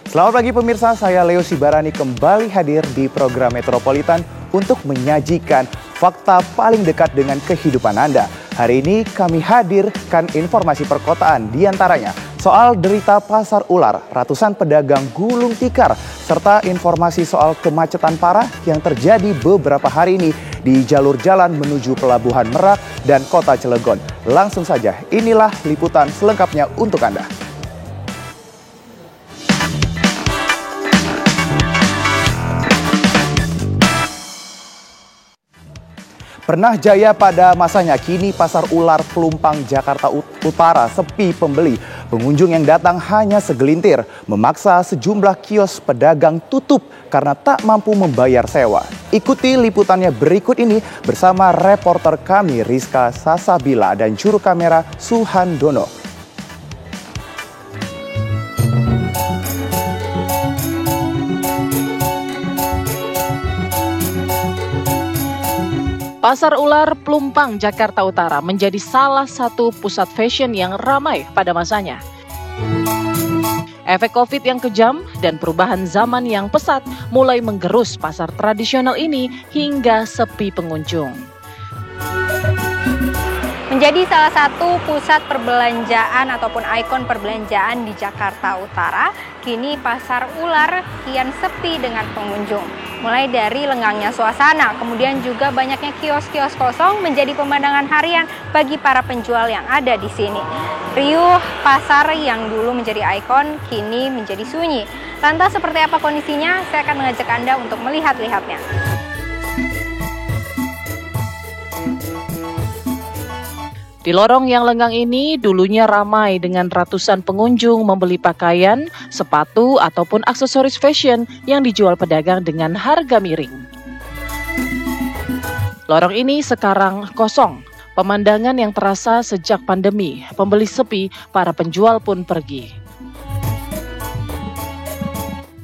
Selamat pagi pemirsa, saya Leo Sibarani kembali hadir di program Metropolitan untuk menyajikan fakta paling dekat dengan kehidupan Anda. Hari ini kami hadirkan informasi perkotaan, diantaranya soal derita pasar ular, ratusan pedagang gulung tikar, serta informasi soal kemacetan parah yang terjadi beberapa hari ini di jalur jalan menuju Pelabuhan Merak dan Kota Cilegon. Langsung saja, inilah liputan selengkapnya untuk Anda. Pernah jaya pada masanya, kini pasar ular Pelumpang Jakarta Utara sepi pembeli. Pengunjung yang datang hanya segelintir, memaksa sejumlah kios pedagang tutup karena tak mampu membayar sewa. Ikuti liputannya berikut ini bersama reporter kami Rizka Sasabila dan juru kamera Suhandono. Pasar ular Pelumpang Jakarta Utara menjadi salah satu pusat fashion yang ramai pada masanya. Efek Covid yang kejam dan perubahan zaman yang pesat mulai menggerus pasar tradisional ini hingga sepi pengunjung. Menjadi salah satu pusat perbelanjaan ataupun ikon perbelanjaan di Jakarta Utara, kini pasar ular kian sepi dengan pengunjung. Mulai dari lenggangnya suasana, kemudian juga banyaknya kios-kios kosong menjadi pemandangan harian bagi para penjual yang ada di sini. Riuh pasar yang dulu menjadi ikon, kini menjadi sunyi. Lantas seperti apa kondisinya? Saya akan mengajak Anda untuk melihat-lihatnya. Di lorong yang lenggang ini dulunya ramai dengan ratusan pengunjung membeli pakaian, sepatu, ataupun aksesoris fashion yang dijual pedagang dengan harga miring. Lorong ini sekarang kosong. Pemandangan yang terasa sejak pandemi, pembeli sepi, para penjual pun pergi.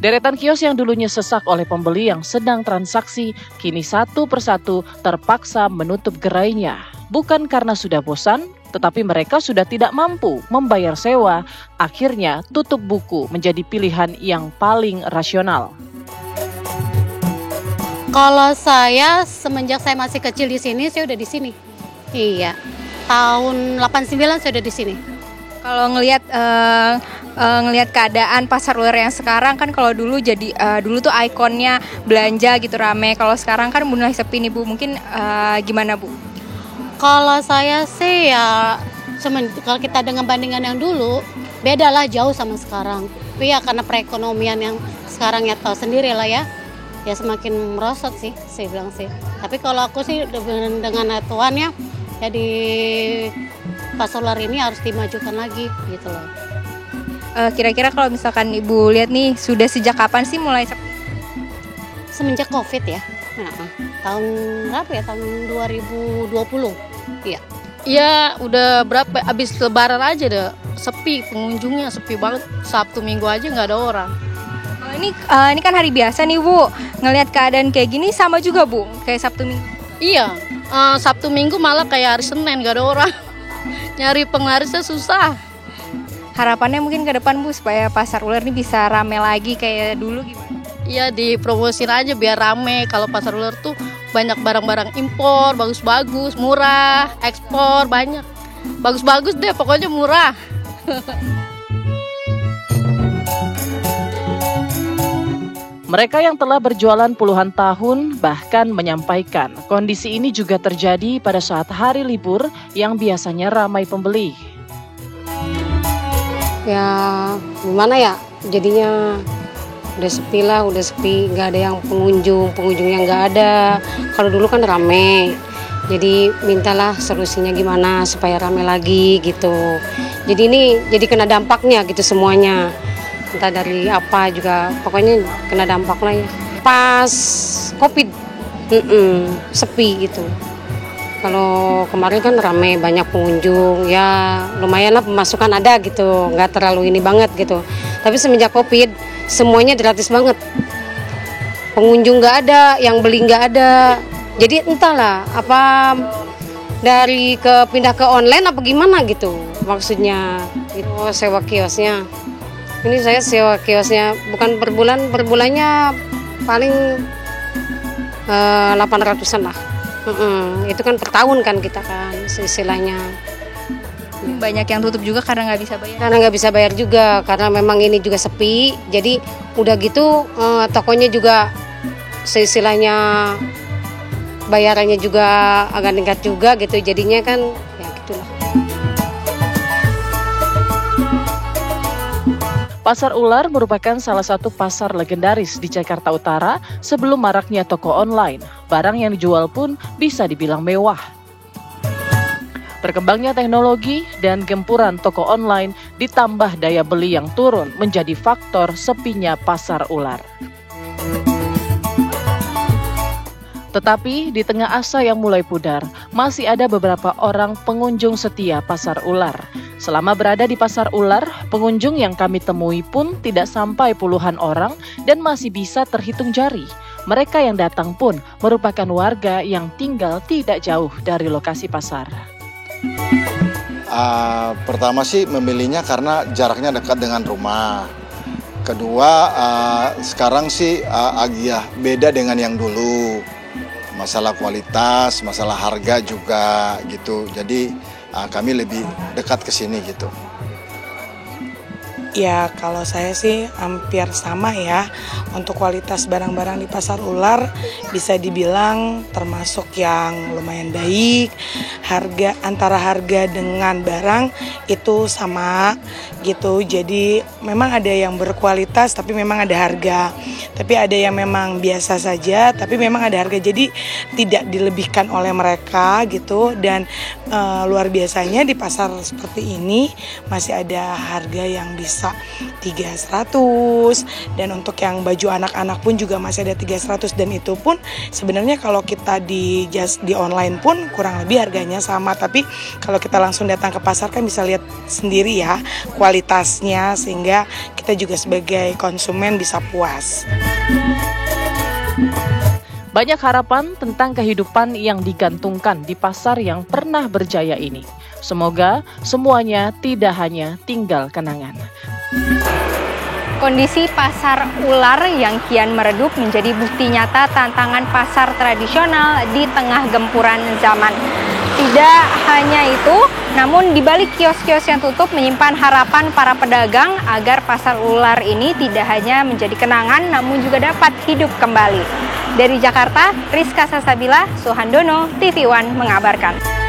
Deretan kios yang dulunya sesak oleh pembeli yang sedang transaksi, kini satu persatu terpaksa menutup gerainya. Bukan karena sudah bosan, tetapi mereka sudah tidak mampu membayar sewa. Akhirnya tutup buku menjadi pilihan yang paling rasional. Kalau saya semenjak saya masih kecil di sini, saya udah di sini. Iya, tahun 89 saya udah di sini. Kalau ngelihat keadaan pasar ular yang sekarang kan, kalau dulu dulu tuh ikonnya belanja gitu rame. Kalau sekarang kan mulai sepi nih Bu. Mungkin gimana Bu? Kalau saya sih ya, kalau kita dengan bandingan yang dulu, beda lah jauh sama sekarang. Tapi ya karena perekonomian yang sekarang ya tahu sendiri lah ya semakin merosot sih, saya bilang sih. Tapi kalau aku sih dengan atuannya, ya di pasar ular ini harus dimajukan lagi gitu loh. Kira-kira kalau misalkan Ibu lihat nih, sudah sejak kapan sih mulai sepi? Semenjak Covid ya. Tahun berapa ya? Tahun 2020. Iya. Ya udah berapa, abis lebaran aja deh sepi, pengunjungnya sepi banget. Sabtu Minggu aja nggak ada orang. Ini kan hari biasa nih Bu. Ngelihat keadaan kayak gini sama juga Bu, kayak Sabtu Minggu. Iya, Sabtu Minggu malah kayak hari Senin nggak ada orang. Nyari penglarisnya susah. Harapannya mungkin ke depan Bu, supaya pasar ular ini bisa rame lagi kayak dulu gimana? Iya, dipromosin aja biar rame. Kalau pasar ular tuh banyak barang-barang impor, bagus-bagus, murah, ekspor banyak. Bagus-bagus deh, pokoknya murah. Mereka yang telah berjualan puluhan tahun bahkan menyampaikan kondisi ini juga terjadi pada saat hari libur yang biasanya ramai pembeli. Ya gimana ya, jadinya udah sepi, nggak ada yang pengunjungnya nggak ada. Kalau dulu kan rame, jadi mintalah solusinya gimana supaya rame lagi gitu. Jadi ini jadi kena dampaknya gitu semuanya, entah dari apa juga, pokoknya kena dampak lah ya. Pas Covid, sepi gitu. Kalau kemarin kan rame, banyak pengunjung, ya lumayan lah pemasukan ada gitu, nggak terlalu ini banget gitu. Tapi semenjak Covid, semuanya gratis banget. Pengunjung nggak ada, yang beli nggak ada. Jadi entahlah, apa dari pindah ke online apa gimana gitu maksudnya. Gitu, sewa kiosnya. Ini saya sewa kiosnya bukan per bulannya paling 800-an lah. Itu kan per tahun kan kita kan istilahnya. Banyak yang tutup juga karena nggak bisa bayar. Karena nggak bisa bayar juga, karena memang ini juga sepi. Jadi udah gitu tokonya juga istilahnya bayarannya juga agak meningkat juga gitu. Jadinya kan ya gitulah. Pasar Ular merupakan salah satu pasar legendaris di Jakarta Utara sebelum maraknya toko online. Barang yang dijual pun bisa dibilang mewah. Berkembangnya teknologi dan gempuran toko online ditambah daya beli yang turun menjadi faktor sepinya Pasar Ular. Tetapi di tengah asa yang mulai pudar, masih ada beberapa orang pengunjung setia Pasar Ular. Selama berada di Pasar Ular, pengunjung yang kami temui pun tidak sampai puluhan orang dan masih bisa terhitung jari. Mereka yang datang pun merupakan warga yang tinggal tidak jauh dari lokasi pasar. Pertama sih memilihnya karena jaraknya dekat dengan rumah. Kedua, sekarang sih beda dengan yang dulu. Masalah kualitas, masalah harga juga gitu. Jadi kami lebih dekat ke sini gitu. Ya kalau saya sih hampir sama ya. Untuk kualitas barang-barang di Pasar Ular bisa dibilang termasuk yang lumayan baik. Antara harga dengan barang itu sama gitu. Jadi memang ada yang berkualitas tapi memang ada harga. Tapi ada yang memang biasa saja tapi memang ada harga. Jadi tidak dilebihkan oleh mereka gitu. Dan luar biasanya di pasar seperti ini masih ada harga yang bisa 300 dan untuk yang baju anak-anak pun juga masih ada 300 dan itu pun sebenarnya kalau kita di online pun kurang lebih harganya sama, tapi kalau kita langsung datang ke pasar kan bisa lihat sendiri ya kualitasnya sehingga kita juga sebagai konsumen bisa puas. Banyak harapan tentang kehidupan yang digantungkan di pasar yang pernah berjaya ini. Semoga semuanya tidak hanya tinggal kenangan. Kondisi Pasar Ular yang kian meredup menjadi bukti nyata tantangan pasar tradisional di tengah gempuran zaman. Tidak hanya itu, namun di balik kios-kios yang tutup menyimpan harapan para pedagang agar Pasar Ular ini tidak hanya menjadi kenangan namun juga dapat hidup kembali. Dari Jakarta, Rizka Sasabila, Suhandono, TV One mengabarkan.